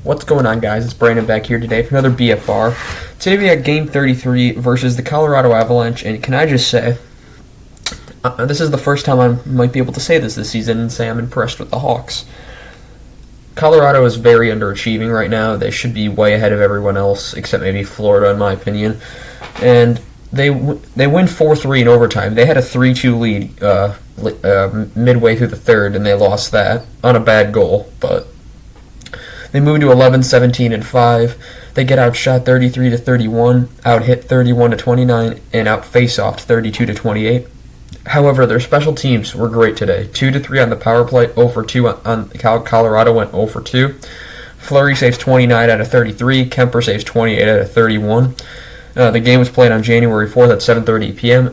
What's going on, guys? It's Brandon back here today for another BFR. Today we got Game 33 versus the Colorado Avalanche, and can I just say, this is the first time I might be able to say this season and say I'm impressed with the Hawks. Colorado is very underachieving right now. They should be way ahead of everyone else, except maybe Florida, in my opinion. And they win 4-3 in overtime. They had a 3-2 lead midway through the third, and they lost that on a bad goal, but they moved to 11-17-5. They get outshot 33-31, out-hit 31-29, and out-face-offed 32-28. However, their special teams were great today. 2-3 on the power play, 0-for-2 on Colorado went 0-for-2. Fleury saves 29 out of 33. Kemper saves 28 out of 31. The game was played on January 4th at 7:30 p.m.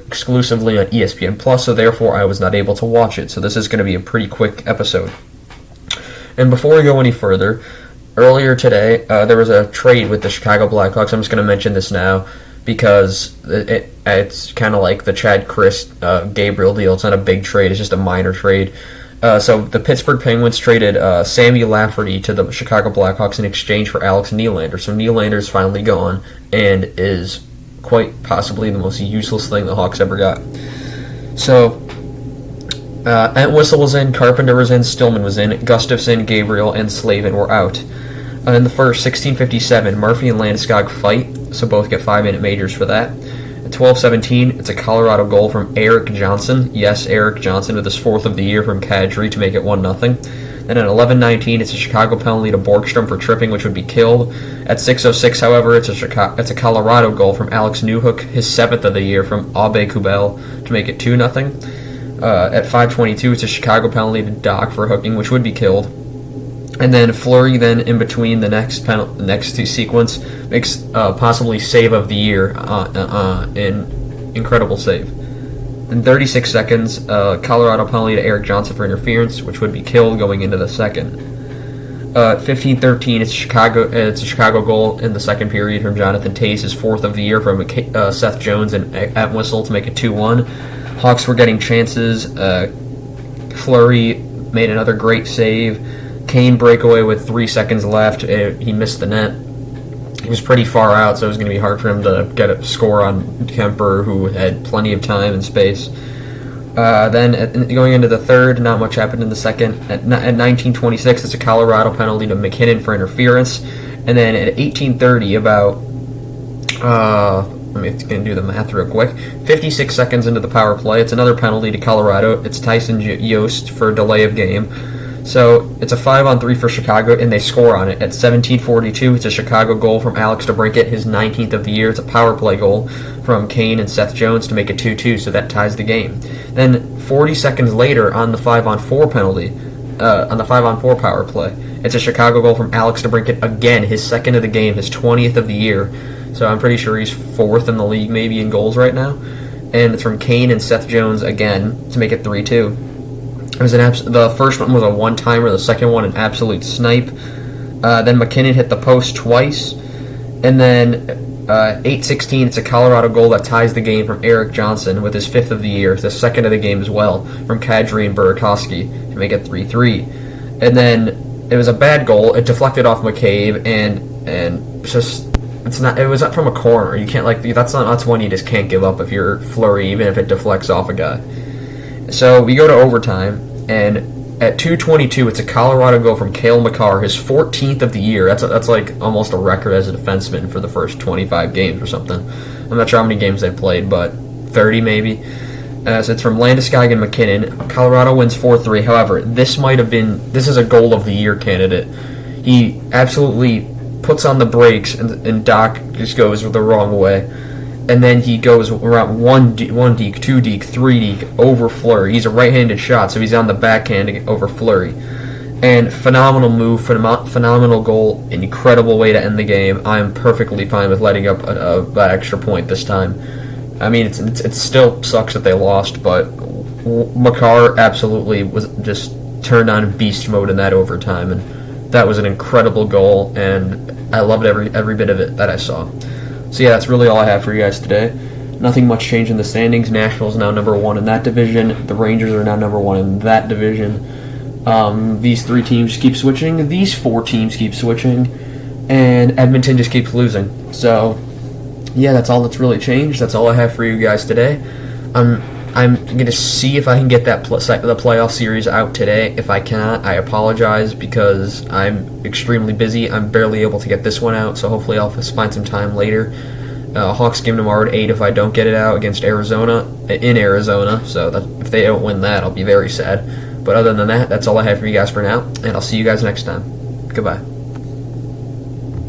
exclusively on ESPN+, so therefore I was not able to watch it. So this is going to be a pretty quick episode. And before we go any further, earlier today, there was a trade with the Chicago Blackhawks. I'm just going to mention this now because it's kind of like the Chad Chris Gabriel deal. It's not a big trade. It's just a minor trade. So the Pittsburgh Penguins traded Sammy Lafferty to the Chicago Blackhawks in exchange for Alex Nylander. So Nylander's finally gone and is quite possibly the most useless thing the Hawks ever got. So Entwistle was in, Carpenter was in, Stillman was in, Gustafsson, Gabriel, and Slavin were out. In the first, 16:57, Murphy and Landeskog fight, so both get 5-minute majors for that. At 12:17, it's a Colorado goal from Eric Johnson. Yes, Eric Johnson with his fourth of the year from Kadri to make it 1-0. Then at 11:19, it's a Chicago penalty to Borgstrom for tripping, which would be killed. At 6:06, however, it's a Colorado goal from Alex Newhook, his seventh of the year from Abe Kubel to make it 2-0. At 5:22, it's a Chicago penalty to Doc for hooking, which would be killed. And then Fleury, then in between the next sequence, makes possibly save of the year in incredible save. In 36 seconds, Colorado penalty to Eric Johnson for interference, which would be killed going into the second. 15:13, it's a Chicago goal in the second period from Jonathan Toews, his fourth of the year from Seth Jones and Entwistle to make it 2-1. Hawks were getting chances. Fleury made another great save. Kane breakaway with 3 seconds left. He missed the net. He was pretty far out, so it was going to be hard for him to get a score on Kemper, who had plenty of time and space. Then going into the third, not much happened in the second. At 19:26, it's a Colorado penalty to McKinnon for interference. And then at 18:30, about let me going to do the math real quick. 56 seconds into the power play, it's another penalty to Colorado. It's Tyson Yost for delay of game. So it's a 5-on-3 for Chicago, and they score on it. At 17:42, it's a Chicago goal from Alex DeBrincat, his 19th of the year. It's a power play goal from Kane and Seth Jones to make it 2-2, so that ties the game. Then 40 seconds later, on the 5-on-4 penalty, on the 5-on-4 power play, it's a Chicago goal from Alex DeBrincat again, his second of the game, his 20th of the year. So I'm pretty sure he's fourth in the league maybe in goals right now. And it's from Kane and Seth Jones again to make it 3-2. It was the first one was a one-timer, the second one an absolute snipe. Then McKinnon hit the post twice. And then 8:16, it's a Colorado goal that ties the game from Eric Johnson with his fifth of the year, the second of the game as well, from Kadri and Burakovsky to make it 3-3. And then it was a bad goal. It deflected off McCabe, and just it was up from a corner. You can't that's one you just can't give up if you're Fleury, even if it deflects off a guy. So we go to overtime, and at 2:22, it's a Colorado goal from Cale Makar, his 14th of the year. That's like almost a record as a defenseman for the first 25 games or something. I'm not sure how many games they've played, but 30 maybe. So it's from Landeskog and McKinnon. Colorado wins 4-3. However, this is a goal of the year candidate. He absolutely puts on the brakes, and Doc just goes the wrong way. And then he goes around one deke, 2 deke, 3 deke over Fleury. He's a right-handed shot, so he's on the backhand over Fleury. And phenomenal move, phenomenal goal, an incredible way to end the game. I'm perfectly fine with letting up that extra point this time. I mean, it still sucks that they lost, but Makar absolutely was just turned on beast mode in that overtime, and that was an incredible goal, and I loved every bit of it that I saw. So yeah, that's really all I have for you guys today. Nothing much changed in the standings. Nashville's now number 1 in that division. The Rangers are now number 1 in that division. These 3 teams keep switching. These 4 teams keep switching. And Edmonton just keeps losing. So, yeah, that's all that's really changed. That's all I have for you guys today. I'm going to see if I can get that the playoff series out today. If I cannot, I apologize because I'm extremely busy. I'm barely able to get this one out, so hopefully I'll find some time later. Hawks game tomorrow at 8 if I don't get it out against Arizona, in Arizona. So if they don't win that, I'll be very sad. But other than that, that's all I have for you guys for now, and I'll see you guys next time. Goodbye.